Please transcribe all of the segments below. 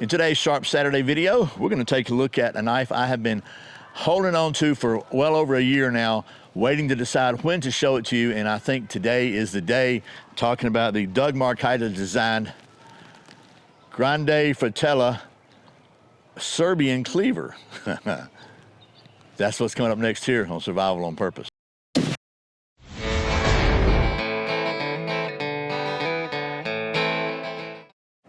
In today's Sharp Saturday video, we're going to take a look at a knife I have been holding on to for well over a year now, waiting to decide when to show it to you, and I think today is the day. Talking about the Doug Marcaido designed Grande Fratello Serbian Cleaver. That's what's coming up next here on Survival on Purpose.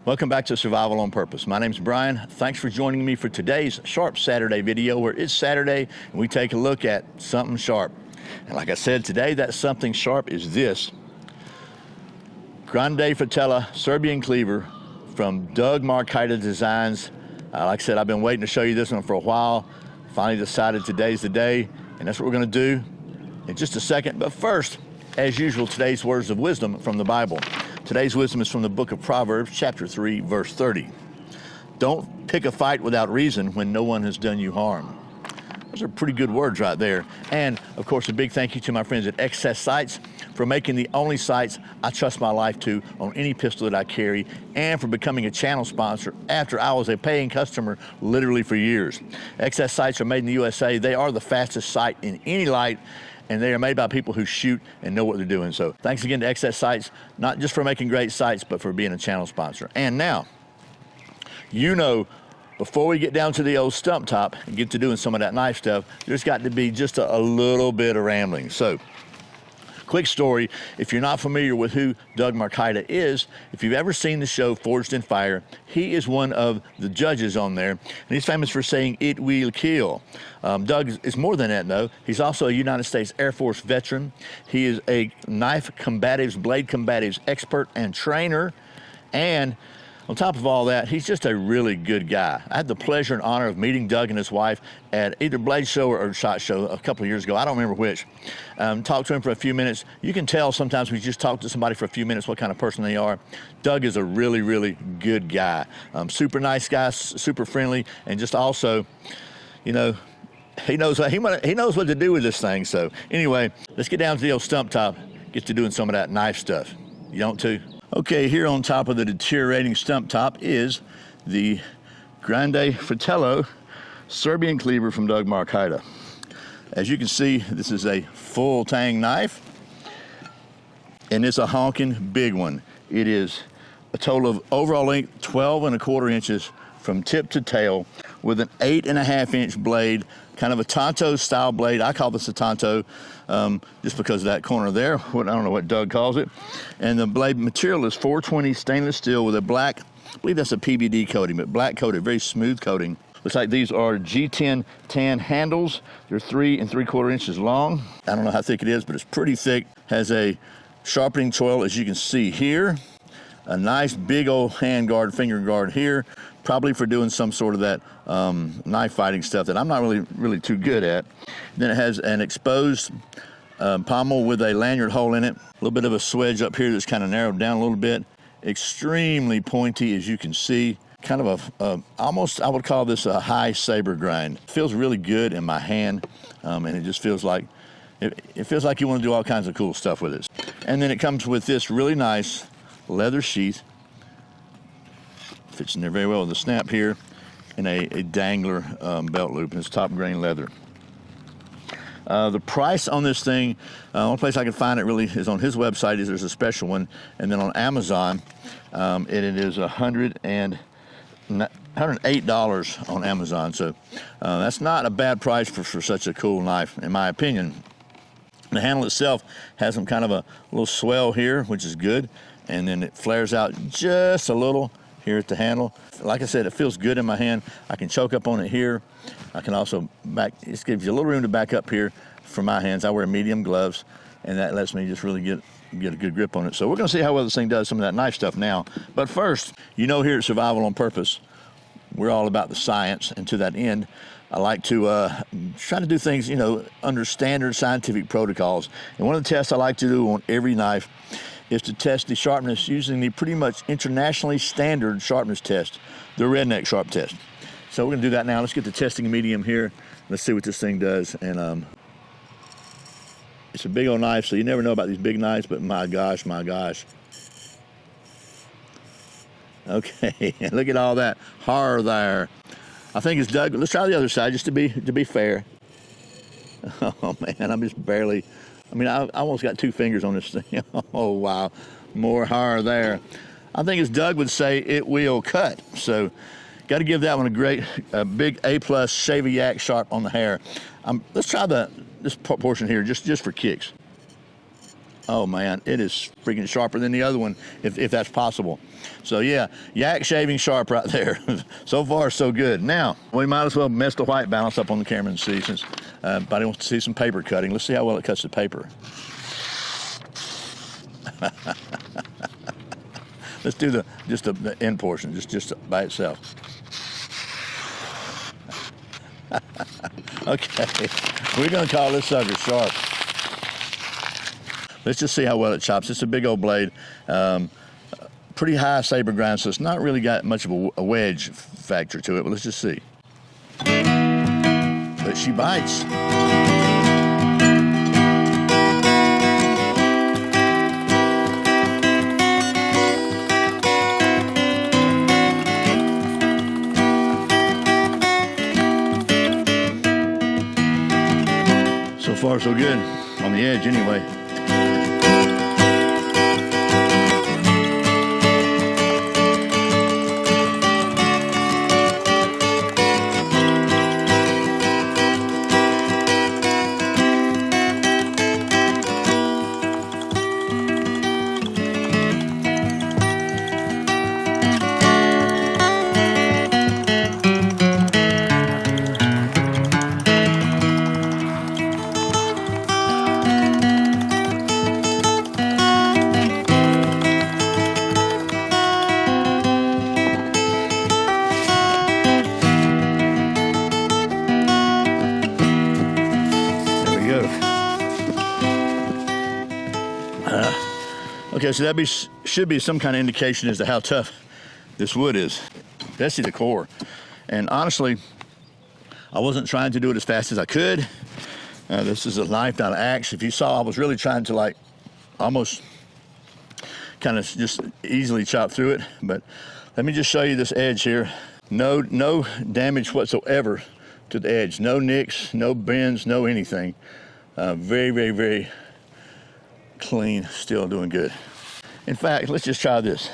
Welcome back to Survival on Purpose. My name's Brian. Thanks for joining me for today's Sharp Saturday video, where it's Saturday and we take a look at something sharp. And like I said, today that something sharp is this Grande Fratello Serbian Cleaver from Doug Marcaido Designs. Like I said, I've been waiting to show you this one for a while. Finally decided today's the day, and that's what we're going to do in just a second. But first, as usual, today's words of wisdom from the Bible. Today's wisdom is from the book of Proverbs, chapter 3, verse 30. Don't pick a fight without reason when no one has done you harm. Those are pretty good words right there. And, of course, a big thank you to my friends at Excess Sights for making the only sights I trust my life to on any pistol that I carry, and for becoming a channel sponsor after I was a paying customer literally for years. Excess Sights are made in the USA. They are the fastest sight in any light, and they are made by people who shoot and know what they're doing. So thanks again to Excess Sights, not just for making great sights, but for being a channel sponsor. And now, you know, before we get down to the old stump top and get to doing some of that knife stuff, there's got to be just a little bit of rambling. So, quick story, if you're not familiar with who Doug Marcaido is, if you've ever seen the show Forged in Fire, he is one of the judges on there, and he's famous for saying, "It will kill." Doug is more than that, though. He's also a United States Air Force veteran. He is a knife combatives, blade combatives expert and trainer, and on top of all that, he's just a really good guy. I had the pleasure and honor of meeting Doug and his wife at either Blade Show or SHOT Show a couple of years ago. I don't remember which. Talked to him for a few minutes. You can tell sometimes when you just talk to somebody for a few minutes what kind of person they are. Doug is a really, really good guy. Super nice guy, super friendly, and just also, you know, he knows what to do with this thing. So anyway, let's get down to the old stump top, get to doing some of that knife stuff. You don't too? Okay, here on top of the deteriorating stump top is the Grande Fratello Serbian Cleaver from Doug Marcaido. As you can see, this is a full tang knife, and it's a honking big one. It is a total of overall length 12¼ inches from tip to tail, with an 8½ inch blade, kind of a Tonto style blade. I call this a Tonto just because of that corner there. I don't know what Doug calls it. And the blade material is 420 stainless steel with a black, I believe that's a PVD coating, but black coated, very smooth coating. Looks like these are G10 tan handles. They're 3¾ inches long. I don't know how thick it is, but it's pretty thick. Has a sharpening choil, as you can see here. A nice big old hand guard, finger guard here, probably for doing some sort of that knife fighting stuff that I'm not really too good at. Then it has an exposed pommel with a lanyard hole in it. A little bit of a swedge up here that's kind of narrowed down a little bit. Extremely pointy, as you can see. Kind of almost, I would call this a high saber grind. It feels really good in my hand, and it just feels like, it feels like you want to do all kinds of cool stuff with it. And then it comes with this really nice leather sheath. Fits in there very well with a snap here, and a dangler belt loop, and it's top grain leather. The price on this thing, the only place I can find it really is on his website. There's a special one, and then on Amazon, it is $108 on Amazon. So that's not a bad price for such a cool knife, in my opinion. The handle itself has some kind of a little swell here, which is good, and then it flares out just a little here at the handle. Like I said, it feels good in my hand. I can choke up on it here. I can also it gives you a little room to back up here for my hands. I wear medium gloves, and that lets me just really get a good grip on it. So we're gonna see how well this thing does some of that knife stuff now. But first, you know, here at Survival on Purpose, we're all about the science, and to that end, I like to try to do things, you know, under standard scientific protocols. And one of the tests I like to do on every knife is to test the sharpness using the pretty much internationally standard sharpness test, the redneck sharp test. So we're gonna do that now. Let's get the testing medium here. Let's see what this thing does. And it's a big old knife, so you never know about these big knives, but my gosh. Okay, look at all that horror there. I think it's Doug. Let's try the other side just to be fair. Oh man, I'm just barely. I mean, I almost got 2 fingers on this thing. Oh wow, more horror there. I think as Doug would say, it will cut. So, got to give that one a big A+ shave a yak sharp on the hair. Let's try this portion here just for kicks. Oh man, it is freaking sharper than the other one, if that's possible. So yeah, yak shaving sharp right there. So far, so good. Now, we might as well mess the white balance up on the camera and see, since everybody wants to see some paper cutting. Let's see how well it cuts the paper. Let's do just the end portion, just by itself. Okay, we're gonna call this sucker sharp. Let's just see how well it chops. It's a big old blade, pretty high saber grind, so it's not really got much of a wedge factor to it, but let's just see. But she bites. So far, so good, on the edge anyway. Okay, so that should be some kind of indication as to how tough this wood is, especially the core. And honestly, I wasn't trying to do it as fast as I could. This is a knife, not an axe. If you saw, I was really trying to like almost kind of just easily chop through it. But let me just show you this edge here. No damage whatsoever to the edge. No nicks, no bends, no anything. Very, very, very clean, still doing good. In fact, let's just try this.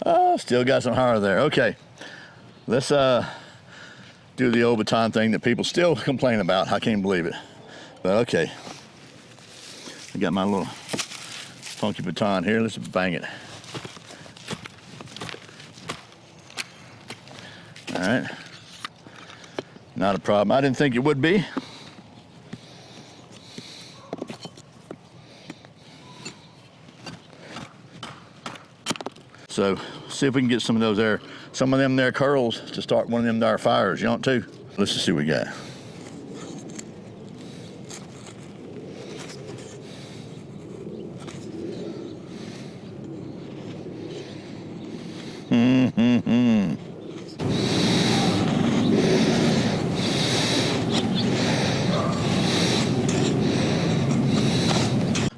Oh, still got some horror there. Okay, let's do the old baton thing that people still complain about. I can't believe it, but okay. I got my little funky baton here. Let's bang it. All right, not a problem. I didn't think it would be. So see if we can get some of them there curls to start one of them there fires. You want to? Let's just see what we got.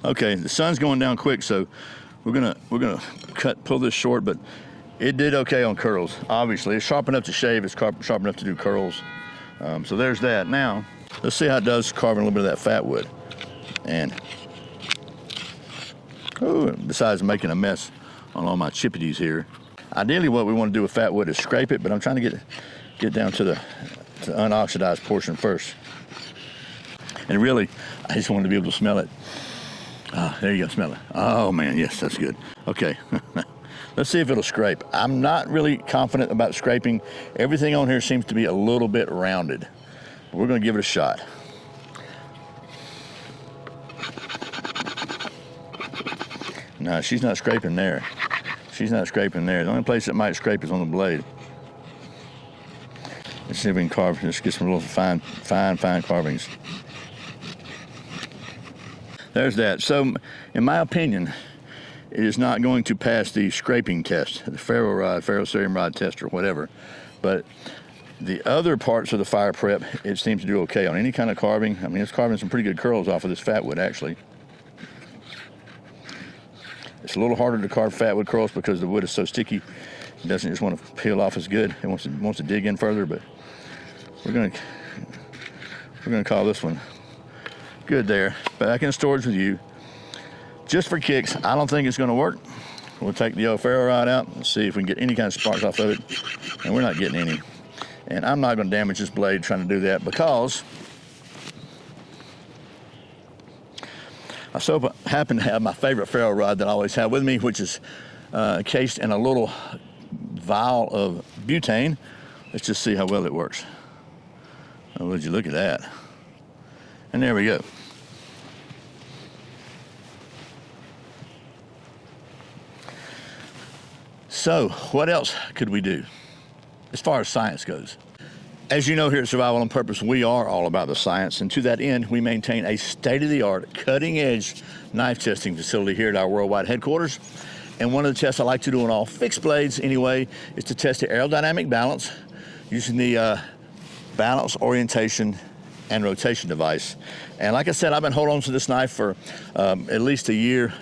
Okay, the sun's going down quick, so we're gonna pull this short, but it did okay on curls. Obviously, it's sharp enough to shave. It's sharp enough to do curls. So there's that. Now, let's see how it does carving a little bit of that fat wood. And besides making a mess on all my chippities here, ideally what we want to do with fat wood is scrape it, but I'm trying to get down to the unoxidized portion first. And really, I just wanted to be able to smell it. Ah, there you go, smell it. Oh man, yes, that's good. Okay, let's see if it'll scrape. I'm not really confident about scraping. Everything on here seems to be a little bit rounded. We're gonna give it a shot. No, she's not scraping there. She's not scraping there. The only place it might scrape is on the blade. Let's see if we can carve, just get some little fine carvings. There's that. So, in my opinion, it is not going to pass the scraping test, the ferro Serbian rod test or whatever. But the other parts of the fire prep, it seems to do okay on any kind of carving. I mean, it's carving some pretty good curls off of this fat wood, actually. It's a little harder to carve fat wood corals because the wood is so sticky. It doesn't just want to peel off as good. It wants to dig in further, but we're gonna call this one good there. Back in storage with you. Just for kicks, I don't think it's gonna work. We'll take the old ferro rod out and see if we can get any kind of sparks off of it. And we're not getting any. And I'm not gonna damage this blade trying to do that because I so happen to have my favorite ferro rod that I always have with me, which is encased in a little vial of butane. Let's just see how well it works. Oh, would you look at that? And there we go. So, what else could we do as far as science goes? As you know, here at Survival on Purpose, we are all about the science, and to that end, we maintain a state-of-the-art, cutting-edge knife testing facility here at our worldwide headquarters. And one of the tests I like to do on all fixed blades anyway is to test the aerodynamic balance using the balance, orientation, and rotation device. And like I said, I've been holding on to this knife for at least a year.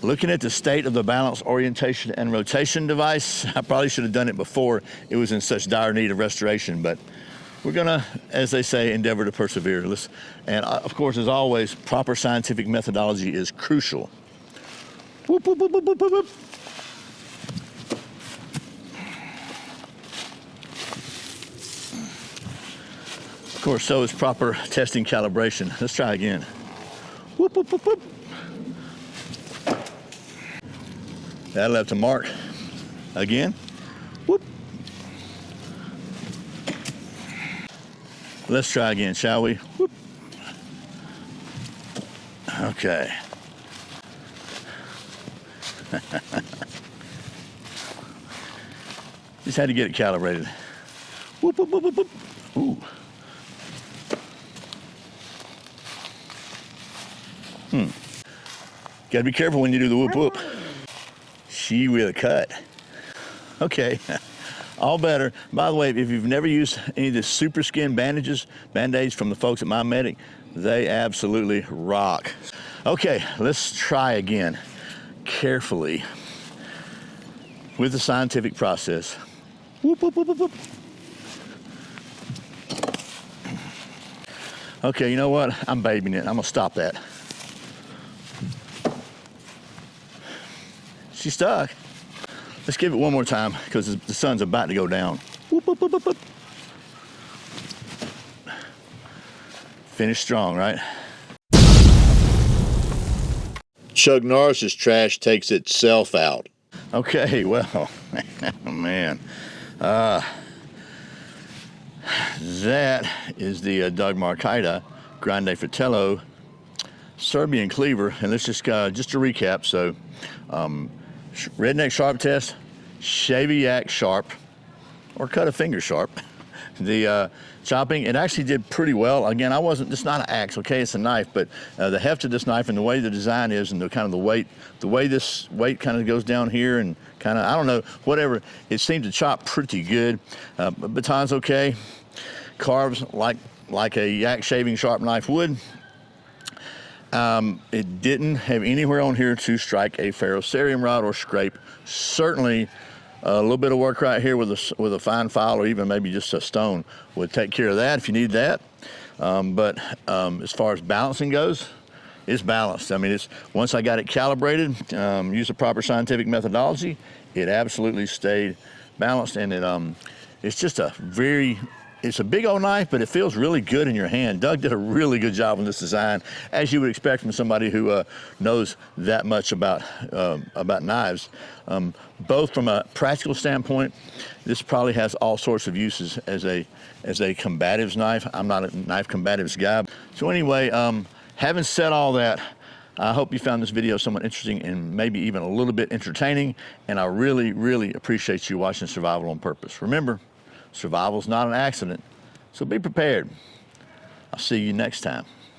Looking at the state of the balance, orientation, and rotation device, I probably should have done it before it was in such dire need of restoration, but we're gonna, as they say, endeavor to persevere. And of course, as always, proper scientific methodology is crucial. Whoop, whoop, whoop, whoop, whoop, whoop. Of course, so is proper testing calibration. Let's try again. Whoop, whoop, whoop, whoop. That left a mark again. Whoop. Let's try again, shall we? Whoop. Okay. Just had to get it calibrated. Whoop, whoop, whoop, whoop, whoop. Ooh. Gotta be careful when you do the whoop whoop. She will cut. Okay, all better. By the way, if you've never used any of the super skin bandages, band-aids from the folks at My Medic, they absolutely rock. Okay, let's try again, carefully, with the scientific process. Whoop, whoop, whoop, whoop, whoop. Okay, you know what? I'm babying it. I'm gonna stop that. She's stuck. Let's give it one more time because the sun's about to go down. Whoop, whoop, whoop, whoop, whoop. Finish strong, right? Chuck Norris's trash takes itself out. Okay, well, man. That is the Doug Marcaida Grande Fratello Serbian Cleaver. And let's just to recap. So, redneck sharp test, shave a yak sharp, or cut a finger sharp. The chopping, it actually did pretty well. Again, it's not an axe, okay, it's a knife, but the heft of this knife and the way the design is and the kind of the way this weight kind of goes down here and kind of, I don't know, whatever, it seemed to chop pretty good. Baton's okay, carves like a yak shaving sharp knife would. It didn't have anywhere on here to strike a ferrocerium rod or scrape. Certainly a little bit of work right here with a fine file or even maybe just a stone would take care of that if you need that. But as far as balancing goes, it's balanced. I mean, once I got it calibrated, used the proper scientific methodology, it absolutely stayed balanced, and it's a big old knife, but it feels really good in your hand. Doug did a really good job on this design, as you would expect from somebody who knows that much about knives. Both from a practical standpoint, this probably has all sorts of uses as a combatives knife. I'm not a knife combatives guy. So anyway, having said all that, I hope you found this video somewhat interesting and maybe even a little bit entertaining. And I really, really appreciate you watching Survival on Purpose. Remember, survival's not an accident, so be prepared. I'll see you next time.